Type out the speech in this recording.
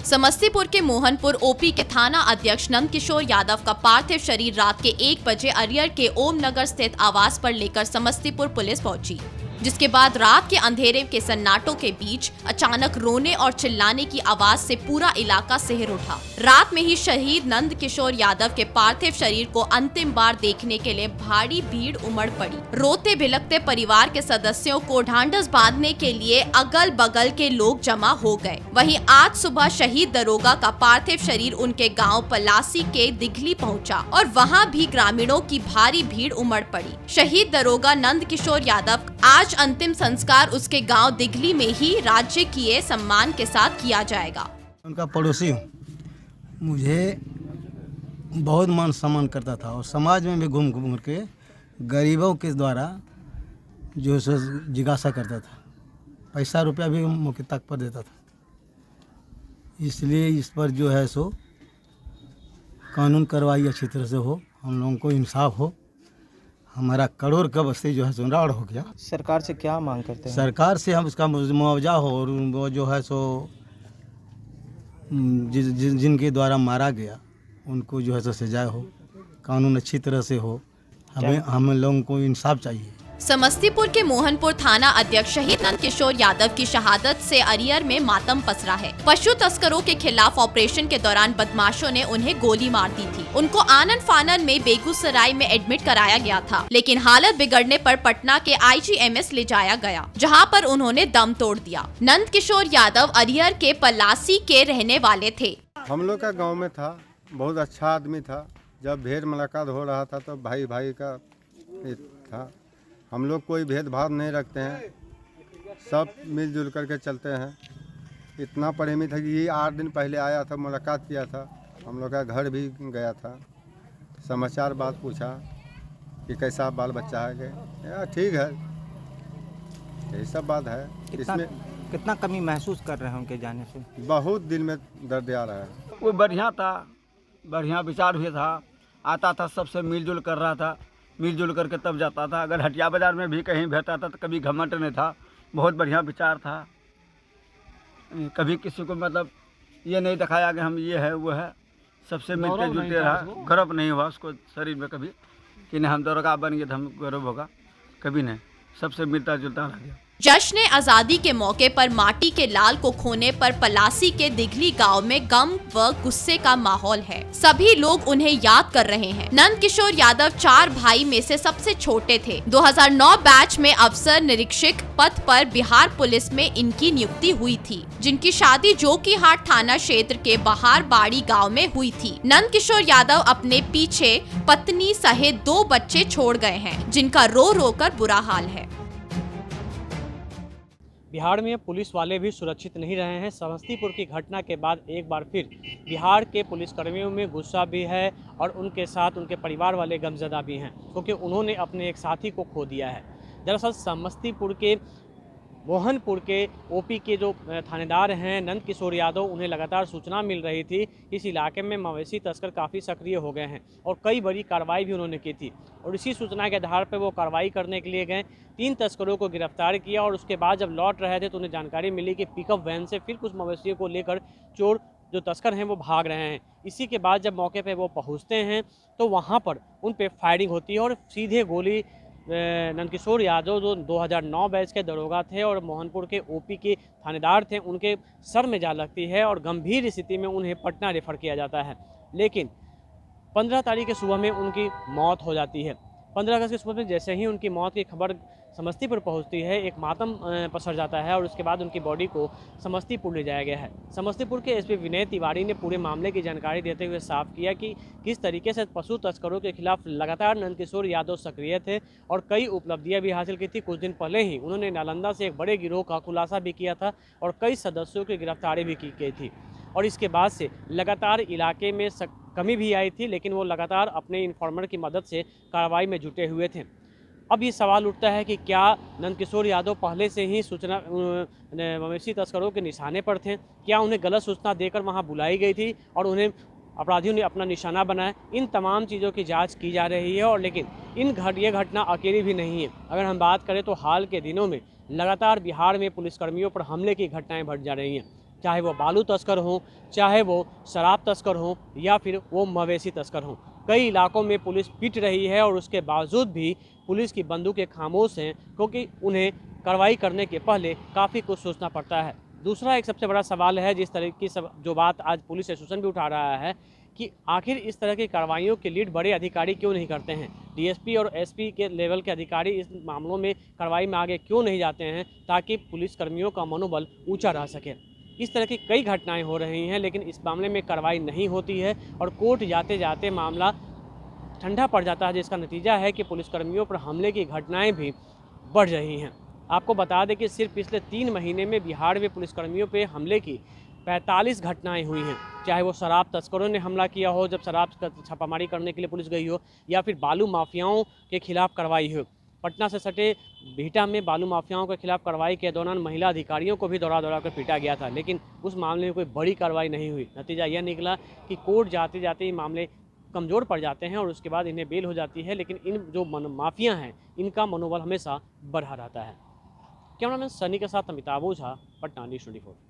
समस्तीपुर के मोहनपुर ओपी के थाना अध्यक्ष नंद किशोर यादव का पार्थिव शरीर रात के 1 बजे अरियर के ओम नगर स्थित आवास पर लेकर समस्तीपुर पुलिस पहुंची, जिसके बाद रात के अंधेरे के सन्नाटों के बीच अचानक रोने और चिल्लाने की आवाज से पूरा इलाका सिहर उठा। रात में ही शहीद नंद किशोर यादव के पार्थिव शरीर को अंतिम बार देखने के लिए भारी भीड़ उमड़ पड़ी। रोते भिलकते परिवार के सदस्यों को ढांढस बांधने के लिए अगल बगल के लोग जमा हो गए। वहीं आज सुबह शहीद दरोगा का पार्थिव शरीर उनके गाँव पलासी के दिघली पहुँचा और वहाँ भी ग्रामीणों की भारी भीड़ उमड़ पड़ी। शहीद दरोगा नंद किशोर यादव आज अंतिम संस्कार उसके गांव दिघली में ही राजकीय सम्मान के साथ किया जाएगा। उनका पड़ोसी हूँ, मुझे बहुत मान सम्मान करता था और समाज में भी घूम घूम के गरीबों के द्वारा जो सो जिज्ञासा करता था, पैसा रुपया भी मौके तक पर देता था। इसलिए इस पर जो है सो कानून कार्रवाई अच्छी तरह से हो, हम लोगों को इंसाफ हो। हमारा करोड़ का बस्ती जो है सुनराड़ हो गया। सरकार से क्या मांग करते हैं? सरकार से हम उसका मुआवजा हो और वो जो है सो जिनके द्वारा मारा गया उनको जो है सो सजा हो, कानून अच्छी तरह से हो। हम लोगों को इंसाफ चाहिए। समस्तीपुर के मोहनपुर थाना अध्यक्ष शहीद नंद किशोर यादव की शहादत से अरियर में मातम पसरा है। पशु तस्करों के खिलाफ ऑपरेशन के दौरान बदमाशों ने उन्हें गोली मार दी थी। उनको आनन फानन में बेगूसराय में एडमिट कराया गया था, लेकिन हालत बिगड़ने पर पटना के IGMS ले जाया गया, जहां पर उन्होंने दम तोड़ दिया। नंद किशोर यादव अरियर के पलासी के रहने वाले थे। हम लोग का गाँव में था, बहुत अच्छा आदमी था। जब भेद मुलाकात हो रहा था तो भाई भाई का था। हम लोग कोई भेदभाव नहीं रखते हैं, सब मिलजुल करके चलते हैं। इतना प्रेमी था कि ये 8 दिन पहले आया था, मुलाकात किया था, हम लोग का घर भी गया था, समाचार बात पूछा कि कैसा बाल बच्चा है कि ठीक है, यही सब बात है। इसमें कितना कमी महसूस कर रहे हैं उनके जाने से? बहुत दिल में दर्द आ रहा है। वो बढ़िया था, बढ़िया विचार भी था, आता था सबसे मिलजुल कर रहा था, मिलजुल करके तब जाता था। अगर हटिया बाज़ार में भी कहीं भेजता था तो कभी घमंड नहीं था, बहुत बढ़िया विचार था। कभी किसी को मतलब ये नहीं दिखाया कि हम ये है वो है, सबसे मिलते जुलते रहा, गर्व नहीं हुआ उसको शरीर में कभी कि नहीं हम दरोगा बन गए तो हम गर्व होगा, कभी नहीं, सबसे मिलता जुलता रह गया। जश्न आजादी के मौके पर माटी के लाल को खोने पर पलासी के दिघली गांव में गम व गुस्से का माहौल है। सभी लोग उन्हें याद कर रहे हैं। नंद किशोर यादव 4 भाई में से सबसे छोटे थे। 2009 बैच में अफसर निरीक्षक पद पर बिहार पुलिस में इनकी नियुक्ति हुई थी, जिनकी शादी जोकीहाट थाना क्षेत्र के बहार बाड़ी गाँव में हुई थी। नंद किशोर यादव अपने पीछे पत्नी सहित 2 बच्चे छोड़ गए हैं, जिनका रो रो कर बुरा हाल है। बिहार में पुलिस वाले भी सुरक्षित नहीं रहे हैं। समस्तीपुर की घटना के बाद एक बार फिर बिहार के पुलिसकर्मियों में गुस्सा भी है और उनके साथ उनके परिवार वाले गमज़दा भी हैं, क्योंकि उन्होंने अपने एक साथी को खो दिया है। दरअसल समस्तीपुर के मोहनपुर के ओपी के जो थानेदार हैं नंद किशोर यादव, उन्हें लगातार सूचना मिल रही थी इस इलाके में मवेशी तस्कर काफ़ी सक्रिय हो गए हैं और कई बड़ी कार्रवाई भी उन्होंने की थी। और इसी सूचना के आधार पर वो कार्रवाई करने के लिए गए, 3 तस्करों को गिरफ्तार किया और उसके बाद जब लौट रहे थे तो उन्हें जानकारी मिली कि पिकअप वैन से फिर कुछ मवेशियों को लेकर चोर जो तस्कर हैं वो भाग रहे हैं। इसी के बाद जब मौके पर वो पहुँचते हैं तो वहाँ पर उन पर फायरिंग होती है और सीधे गोली नंद किशोर यादव जो 2009 बैच के दरोगा थे और मोहनपुर के ओपी के थानेदार थे, उनके सर में जा लगती है और गंभीर स्थिति में उन्हें पटना रेफर किया जाता है। लेकिन 15 तारीख के सुबह में उनकी मौत हो जाती है। 15 अगस्त की सुबह में जैसे ही उनकी मौत की खबर समस्तीपुर पहुंचती है, एक मातम पसर जाता है और उसके बाद उनकी बॉडी को समस्तीपुर ले जाया गया है। समस्तीपुर के SP विनय तिवारी ने पूरे मामले की जानकारी देते हुए साफ किया कि किस तरीके से पशु तस्करों के खिलाफ लगातार नंद किशोर यादव सक्रिय थे और कई उपलब्धियां भी हासिल की थी। कुछ दिन पहले ही उन्होंने नालंदा से एक बड़े गिरोह का खुलासा भी किया था और कई सदस्यों की गिरफ्तारी भी की गई थी। और इसके बाद से लगातार इलाके में कमी भी आई थी, लेकिन वो लगातार अपने इन्फॉर्मर की मदद से कार्रवाई में जुटे हुए थे। अब ये सवाल उठता है कि क्या नंद किशोर यादव पहले से ही सूचना मवेशी तस्करों के निशाने पर थे? क्या उन्हें गलत सूचना देकर वहां बुलाई गई थी और उन्हें अपराधियों ने अपना निशाना बनाया? इन तमाम चीज़ों की जांच की जा रही है। और लेकिन ये घटना अकेली भी नहीं है। अगर हम बात करें तो हाल के दिनों में लगातार बिहार में पुलिसकर्मियों पर हमले की घटनाएँ बढ़ जा रही हैं। चाहे वो बालू तस्कर हों, चाहे वो शराब तस्कर हों या फिर वो मवेशी तस्कर हों। कई इलाकों में पुलिस पिट रही है और उसके बावजूद भी पुलिस की बंदूकें खामोश हैं, क्योंकि उन्हें कार्रवाई करने के पहले काफ़ी कुछ सोचना पड़ता है। दूसरा एक सबसे बड़ा सवाल है, जिस तरह की जो बात आज पुलिस एसोसिएशन भी उठा रहा है, कि आखिर इस तरह की कार्रवाइयों की लीड बड़े अधिकारी क्यों नहीं करते हैं। डीएसपी और एसपी के लेवल के अधिकारी इस मामलों में कार्रवाई में आगे क्यों नहीं जाते हैं, ताकि पुलिसकर्मियों का मनोबल ऊंचा रह सके। इस तरह की कई घटनाएं हो रही हैं, लेकिन इस मामले में कार्रवाई नहीं होती है और कोर्ट जाते जाते मामला ठंडा पड़ जाता है, जिसका नतीजा है कि पुलिसकर्मियों पर हमले की घटनाएं भी बढ़ रही हैं। आपको बता दें कि सिर्फ पिछले 3 महीने में बिहार में पुलिसकर्मियों पर हमले की 45 घटनाएं हुई हैं, चाहे वो शराब तस्करों ने हमला किया हो जब शराब का छापामारी करने के लिए पुलिस गई हो, या फिर बालू माफियाओं के खिलाफ कार्रवाई हो। पटना से सटे बिहटा में बालू माफियाओं के खिलाफ कार्रवाई के दौरान महिला अधिकारियों को भी दौड़ा कर पीटा गया था, लेकिन उस मामले में कोई बड़ी कार्रवाई नहीं हुई। नतीजा यह निकला कि कोर्ट जाते जाते ये मामले कमज़ोर पड़ जाते हैं और उसके बाद इन्हें बेल हो जाती है, लेकिन इन जो माफिया हैं इनका मनोबल हमेशा बढ़ा रहता है। कैमरामैन सनी के साथ अमिताभ ओझा, पटना न्यूज़ 24।